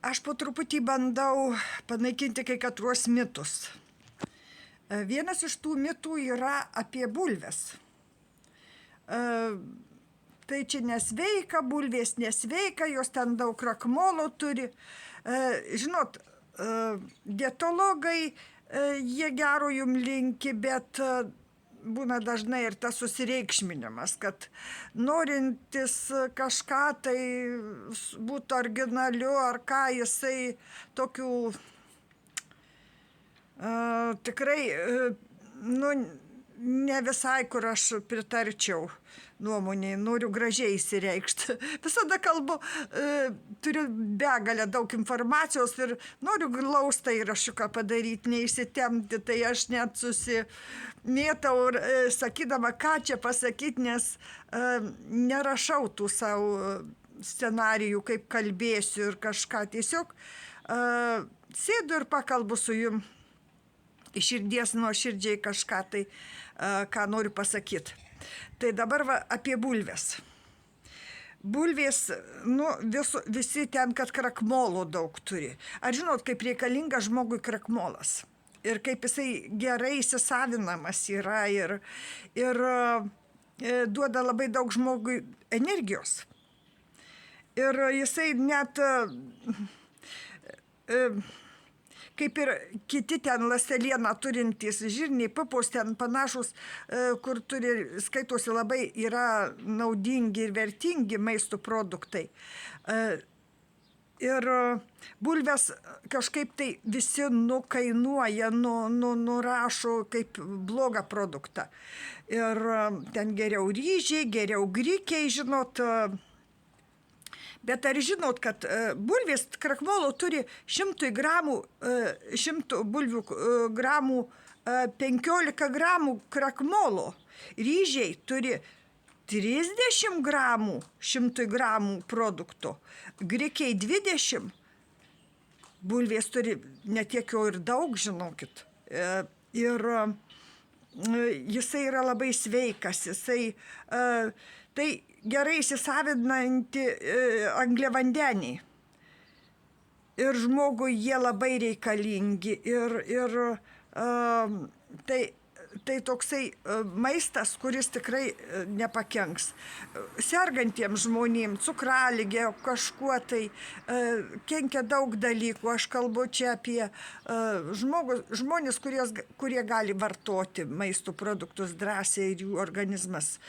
Aš po truputį bandau panaikinti kai katruos mitus. Vienas iš tų mitų yra apie bulves. Tai čia nesveika, bulvės nesveika, jos ten daug krakmolo turi. Žinot, dietologai, jie gero jum linki, bet būna dažnai ir tas susireikšminimas, kad norintis kažką tai būtų originaliu ar ką, jisai tokių tikrai, ne visai, kur aš pritarčiau nuomonėje, noriu gražiai įsireikšti. Visada kalbu, turiu begalę daug informacijos ir noriu glaustą įrašiuką padaryti, neįsitemti, tai aš net susimėtau sakydama, ką čia pasakyti, nes nerašau tų savo scenarijų, kaip kalbėsiu ir kažką. Tiesiog sėdu ir pakalbu su jum iš širdies nuoširdžiai kažką tai, ką noriu pasakyti. Tai dabar apie bulves. Bulvės, visi ten, kad krakmolo daug turi. Ar žinot, kaip reikalinga žmogui krakmolas? Ir kaip jisai gerai įsisavinamas yra ir duoda labai daug žmogui energijos. Ir jisai net kaip ir kiti ten ląstelieną turintys žirniai, pupos ten panašus, kur skaitosi labai yra naudingi ir vertingi maisto produktai. Ir bulves kažkaip tai visi nukainuoja, nurašo kaip blogą produktą. Ir ten geriau ryžiai, geriau grikiai, žinot. Bet ar žinot, kad bulvės krakmolo turi 100 bulvių gramų 15 gramų krakmolo. Ryžiai turi 30 gramų 100 gramų produkto. Grikiai 20. Bulvės turi netiek jau ir daug, žinokit. Ir jisai yra labai sveikas, jisai tai gerai įsisavinanti angliavandeniai. Ir žmogui jie labai reikalingi. Ir tai toksai maistas, kuris tikrai nepakenks. Sergantiems žmonėms, cukraligė, kažkuo tai kenkia daug dalykų. Aš kalbu čia apie žmonės, kurie gali vartoti maisto produktus drąsiai ir jų organizmas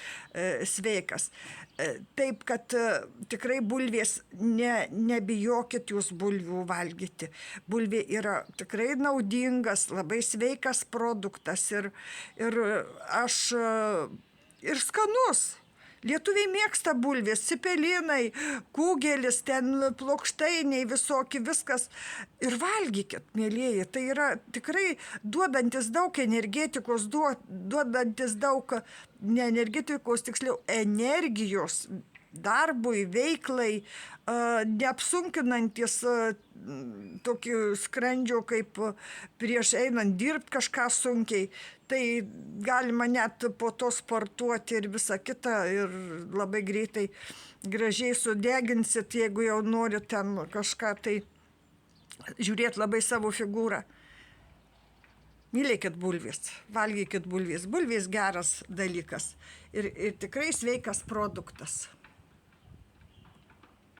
sveikas. Taip, kad tikrai bulvės, nebijokit jūs bulvių valgyti. Bulvė yra tikrai naudingas, labai sveikas produktas ir aš ir skanus. Lietuviai mėgsta bulvės, cipelinai, kugelis, ten plokštainiai visokie, viskas. Ir valgykit, mielieji, tai yra tikrai duodantis daug energetikos, duodantis daug, ne energetikos, tiksliau, energijos darbui, veiklai, neapsunkinantis tokį skrandžio, kaip prieš einant dirbti kažką sunkiai. Tai galima net po to sportuoti ir visą kitą ir labai greitai gražiai sudeginsit, jeigu jau norit ten kažką tai žiūrėti labai savo figūrą. Mylėkit bulvės, valgykit bulvės. Bulvės geras dalykas ir tikrai sveikas produktas.